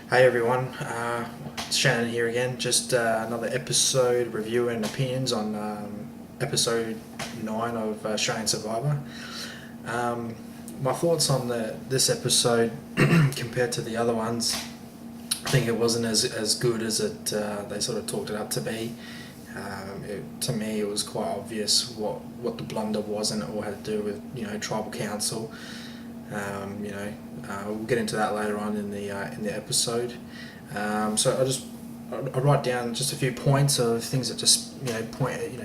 Hey everyone, it's Shannon here again. Just another episode review and opinions on episode 9 of Australian Survivor. My thoughts on this episode compared to the other ones, I think it wasn't as good as they sort of talked it up to be. To me, it was quite obvious what the blunder was, and it all had to do with tribal council. We'll get into that later on in the episode. So I write down just a few points of things that just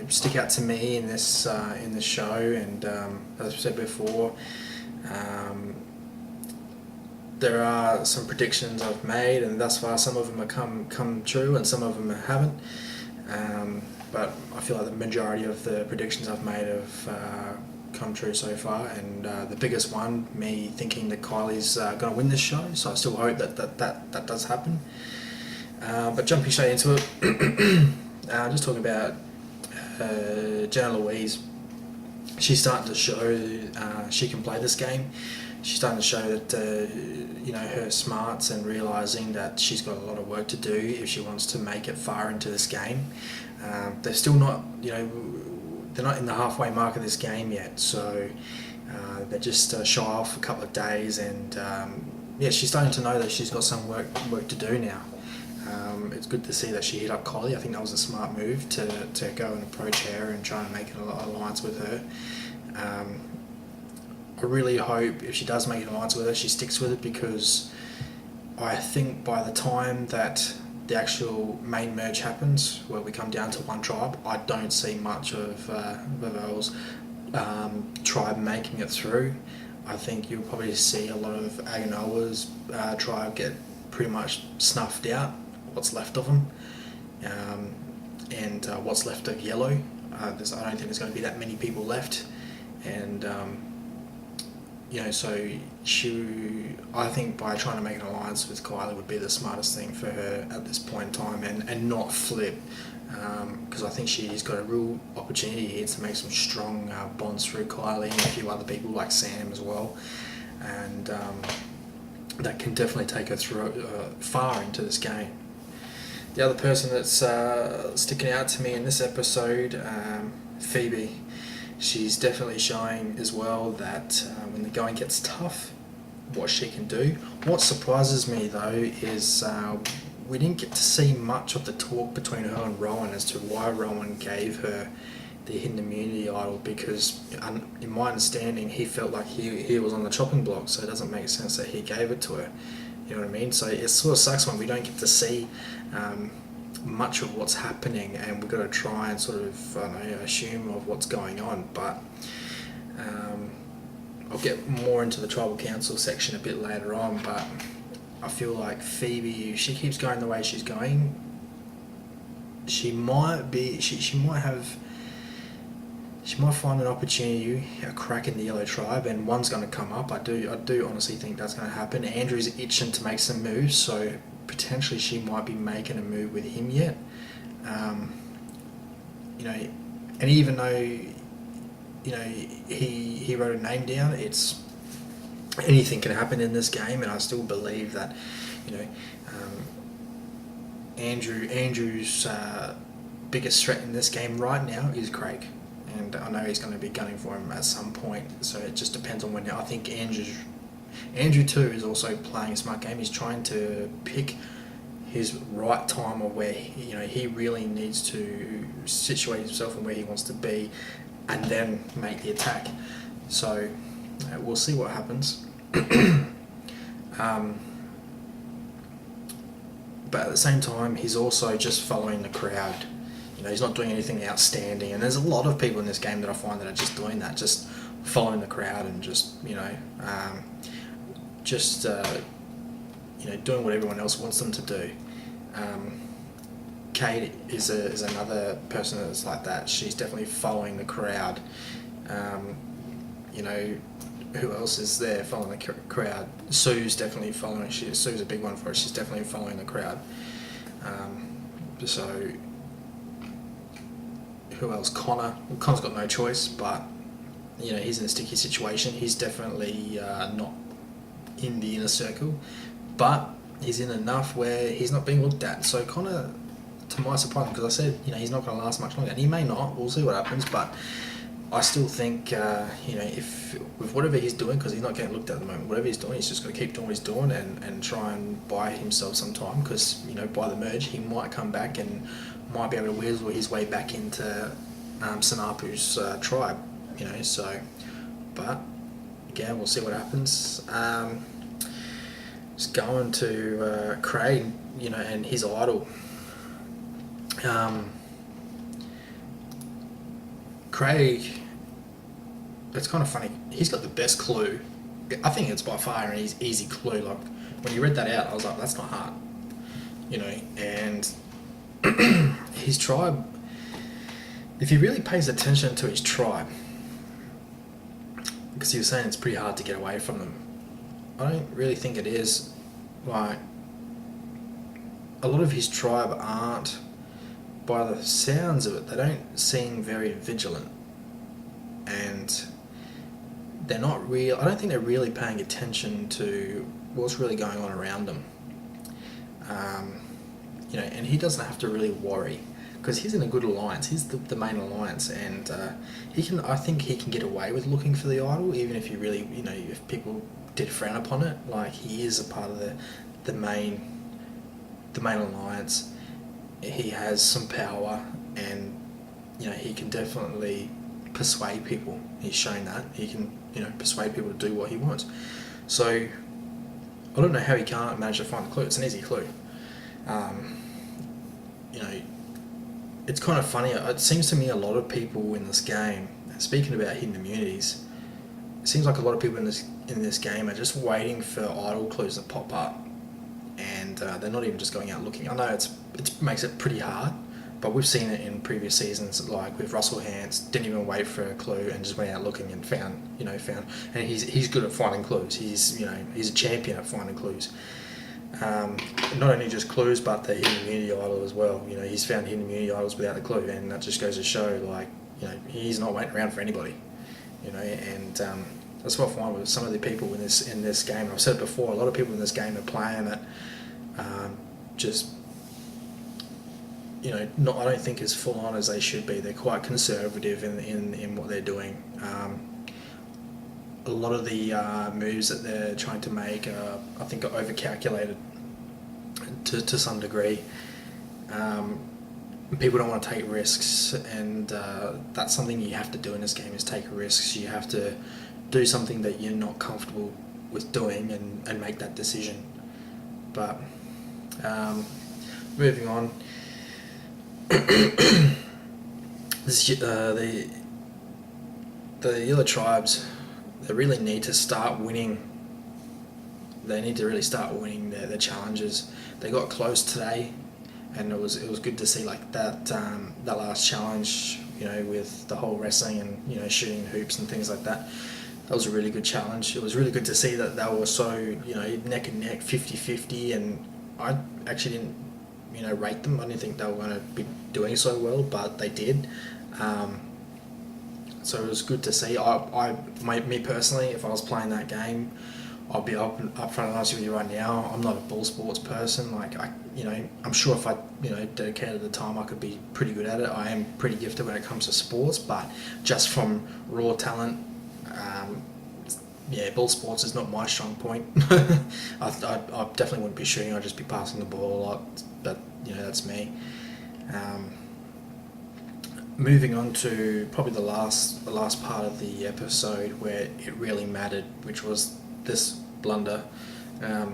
stick out to me in this show. And as I said before, there are some predictions I've made, and thus far some of them have come true, and some of them haven't. But I feel like the majority of the predictions I've made have come true so far, and the biggest one, me thinking that Kylie's going to win this show, so I still hope that does happen. But jumping straight into it, just talking about Jenna Louise. She's starting to show she can play this game. She's starting to show that her smarts, and realising that she's got a lot of work to do if she wants to make it far into this game. They're still not, they're not in the halfway mark of this game yet, so they're just shy off a couple of days, and she's starting to know that she's got some work to do now. It's good to see that she hit up Kylie. I think that was a smart move to go and approach her and try and make an alliance with her. I really hope if she does make an alliance with her, she sticks with it, because I think by the time that the actual main merge happens, where we come down to one tribe, I don't see much of Vival's tribe making it through. I think you'll probably see a lot of Aganola's tribe get pretty much snuffed out, what's left of them, and what's left of Yellow. I don't think there's going to be that many people left, and so I think by trying to make an alliance with Kylie would be the smartest thing for her at this point in time, and not flip, because I think she's got a real opportunity here to make some strong bonds through Kylie and a few other people like Sam as well, and that can definitely take her through far into this game. The other person that's sticking out to me in this episode, Phoebe. She's definitely showing as well that when the going gets tough, what she can do. What surprises me though is we didn't get to see much of the talk between her and Rowan as to why Rowan gave her the hidden immunity idol, because in my understanding he felt like he was on the chopping block, so it doesn't make sense that he gave it to her. You know what I mean? So it sort of sucks when we don't get to see much of what's happening, and we've got to try and sort of assume of what's going on. But I'll get more into the tribal council section a bit later on, but I feel like Phoebe, if she keeps going the way she's going, she might find an opportunity, a crack in the Yellow tribe, and one's going to come up. I do honestly think that's going to happen. Andrew's itching to make some moves, so potentially she might be making a move with him yet. And even though he wrote a name down, it's anything can happen in this game, and I still believe that Andrew's biggest threat in this game right now is Craig, and I know he's going to be gunning for him at some point. So it just depends on when. I think Andrew too is also playing a smart game. He's trying to pick his right time, of where he really needs to situate himself and where he wants to be, and then make the attack. So we'll see what happens. But at the same time, he's also just following the crowd. He's not doing anything outstanding, and there's a lot of people in this game that I find that are just doing that, just following the crowd and just doing what everyone else wants them to do. Kate is another person that's like that. She's definitely following the crowd. Who else is there following the crowd? Sue's definitely following. Sue's a big one for her. She's definitely following the crowd. So who else? Connor. Well, Connor's got no choice, but he's in a sticky situation. He's definitely not in the inner circle, but he's in enough where he's not being looked at. So kind of, to my surprise, because I said, he's not going to last much longer, and he may not. We'll see what happens, but I still think, if with whatever he's doing, because he's not getting looked at the moment, whatever he's doing, he's just got to keep doing what he's doing and try and buy himself some time, because, by the merge, he might come back and might be able to weasel his way back into Sanapu's tribe, so, but, again, we'll see what happens. Just going to Craig, and his idol. Craig, it's kind of funny. He's got the best clue. I think it's by far an easy clue. Like, when you read that out, I was like, that's not hard. And his tribe, if he really pays attention to his tribe, because he was saying it's pretty hard to get away from them, I don't really think it is. Like, a lot of his tribe aren't, by the sounds of it, they don't seem very vigilant, and they're not real. I don't think they're really paying attention to what's really going on around them. And he doesn't have to really worry, because he's in a good alliance. He's the main alliance, and he can. I think he can get away with looking for the idol, even if you really, if people did frown upon it. Like, he is a part of the main alliance. He has some power, and he can definitely persuade people. He's shown that he can persuade people to do what he wants. So I don't know how he can't manage to find the clue. It's an easy clue. It's kind of funny. It seems to me a lot of people in this game, speaking about hidden immunities, it seems like a lot of people in this game are just waiting for idol clues to pop up, and they're not even just going out looking. I know it makes it pretty hard, but we've seen it in previous seasons, like with Russell Hantz, didn't even wait for a clue and just went out looking and found, and he's good at finding clues. He's a champion at finding clues. Not only just clues, but the hidden immunity idol as well. He's found hidden immunity idols without a clue, and that just goes to show, like, he's not waiting around for anybody. And that's what I find with some of the people in this game. And I've said it before, a lot of people in this game are playing it just, not, I don't think, as full on as they should be. They're quite conservative in what they're doing. A lot of the moves that they're trying to make, I think, are overcalculated to some degree. People don't want to take risks, and that's something you have to do in this game, is take risks. You have to do something that you're not comfortable with doing and make that decision. But moving on, the Yellow Tribes, they really need to start winning. They need to really start winning their challenges. They got close today, and it was good to see, like, that last challenge, with the whole wrestling and shooting hoops and things like that. That was a really good challenge. It was really good to see that they were so neck and neck, 50-50, and I actually didn't rate them. I didn't think they were going to be doing so well, but they did. So it was good to see. Me personally, if I was playing that game, I'll be up front and honest with you right now, I'm not a ball sports person. Like, I'm sure if I dedicated the time, I could be pretty good at it. I am pretty gifted when it comes to sports, but just from raw talent, ball sports is not my strong point. I definitely wouldn't be shooting. I'd just be passing the ball a lot, but that's me. Moving on to probably the last part of the episode where it really mattered, which was this blunder. As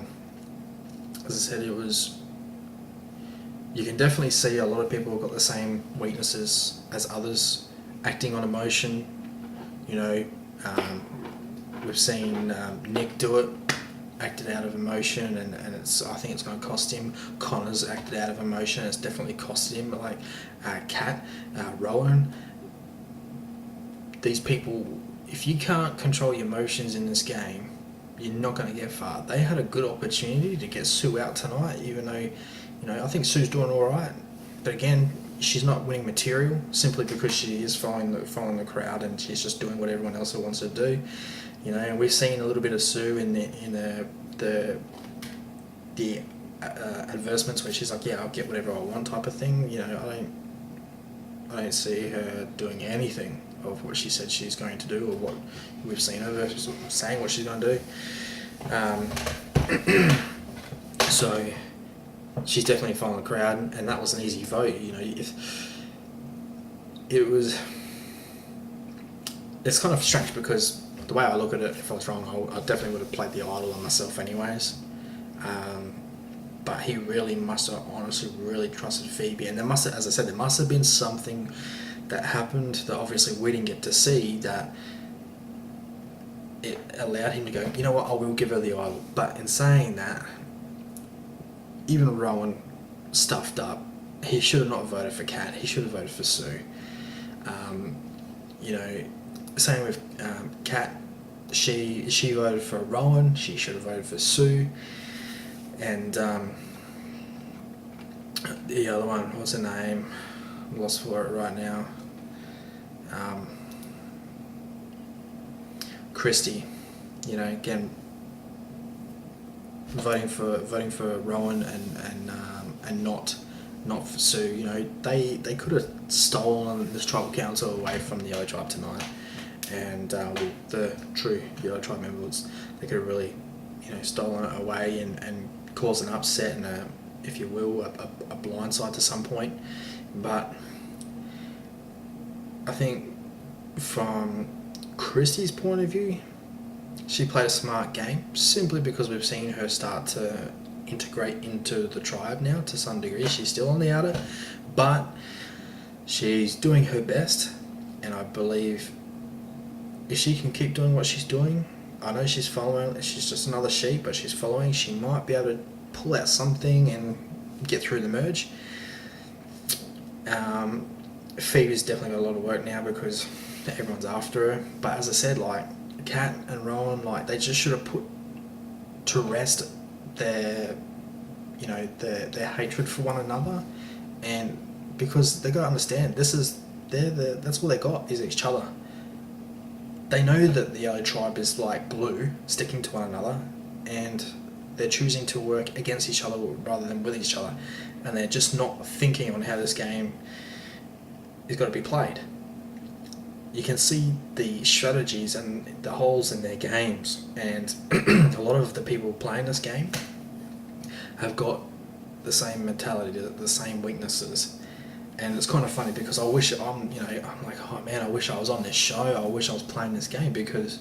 I said, you can definitely see a lot of people have got the same weaknesses as others, acting on emotion. We've seen Nick do it, acted out of emotion, and I think it's going to cost him. Connor's acted out of emotion, and it's definitely costed him. But like Kat, Rowan, these people, if you can't control your emotions in this game, you're not going to get far. They had a good opportunity to get Sue out tonight, even though I think Sue's doing all right. But again, she's not winning material simply because she is following the crowd, and she's just doing what everyone else wants to do. And we've seen a little bit of Sue in the advertisements where she's like, yeah, I'll get whatever I want type of thing. You know, I don't see her doing anything of what she said she's going to do or what we've seen of her saying what she's going to do. So she's definitely following the crowd, and that was an easy vote. You know, if it was, it's kind of strange because the way I look at it, if I was wrong, I definitely would have played the idol on myself anyways. But he really must have honestly really trusted Phoebe, and there must have, as I said, there must have been something that happened that obviously we didn't get to see that it allowed him to go, you know what, I will give her the idol. But in saying that, even Rowan stuffed up. He should have not voted for Kat. He should have voted for Sue. You know, same with Kat. She voted for Rowan. She should have voted for Sue. And the other one, what's her name? I'm lost for it right now. Christy. You know, again, voting for Rowan and not for Sue. You know, they could have stolen this tribal council away from the Yellow Tribe tonight, and the true Yellow Tribe members, they could have really, you know, stolen it away and caused an upset and a, if you will, a blindside to some point. But I think from Christy's point of view, she played a smart game simply because we've seen her start to integrate into the tribe now to some degree. She's still on the outer, but she's doing her best, and I believe if she can keep doing what she's doing, I know she's following, she's just another sheep, but she's following, she might be able to pull out something and get through the merge. Phoebe's definitely got a lot of work now because everyone's after her, but as I said, like, Kat and Rowan, like, they just should have put to rest their, you know, their hatred for one another, and because they got to understand, this is that's all they got is each other. They know that the Yellow Tribe is like glue, sticking to one another, and they're choosing to work against each other rather than with each other, and they're just not thinking on how this game is got to be played. You can see the strategies and the holes in their games, and a lot of the people playing this game have got the same mentality, the same weaknesses. And it's kind of funny because I wish I'm like, oh man, I wish I was on this show, I wish I was playing this game, because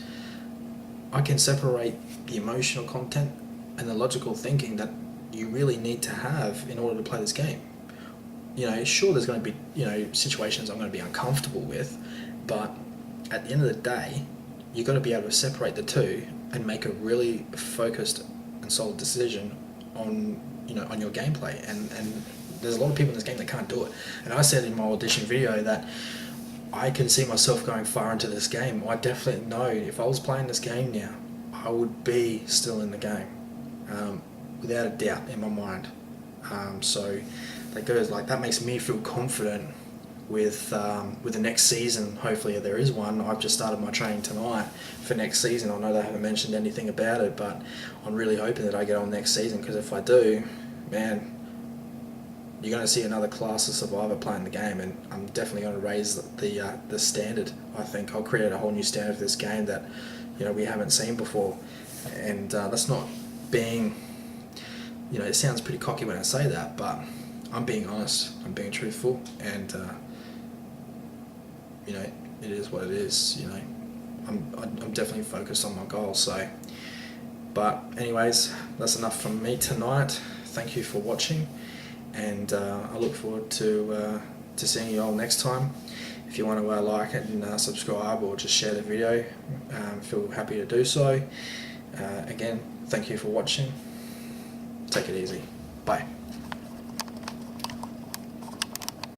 I can separate the emotional content and the logical thinking that you really need to have in order to play this game. You know, sure, there's going to be, you know, situations I'm going to be uncomfortable with, but at the end of the day, you've got to be able to separate the two and make a really focused and solid decision on, you know, on your gameplay. And there's a lot of people in this game that can't do it. And I said in my audition video that I can see myself going far into this game. I definitely know if I was playing this game now, I would be still in the game, without a doubt in my mind. So that goes, like, that makes me feel confident with the next season. Hopefully there is one. I've just started my training tonight for next season. I know they haven't mentioned anything about it, but I'm really hoping that I get on next season, because if I do, man, you're going to see another class of Survivor playing the game, and I'm definitely going to raise the standard. I think I'll create a whole new standard for this game that, you know, we haven't seen before. And that's not being, you know, it sounds pretty cocky when I say that, but I'm being honest, I'm being truthful, and you know, it is what it is. You know, I'm definitely focused on my goals. So, but anyways, that's enough from me tonight. Thank you for watching, and I look forward to seeing you all next time. If you want to like it and subscribe or just share the video, feel happy to do so. Again, thank you for watching. Take it easy. Bye.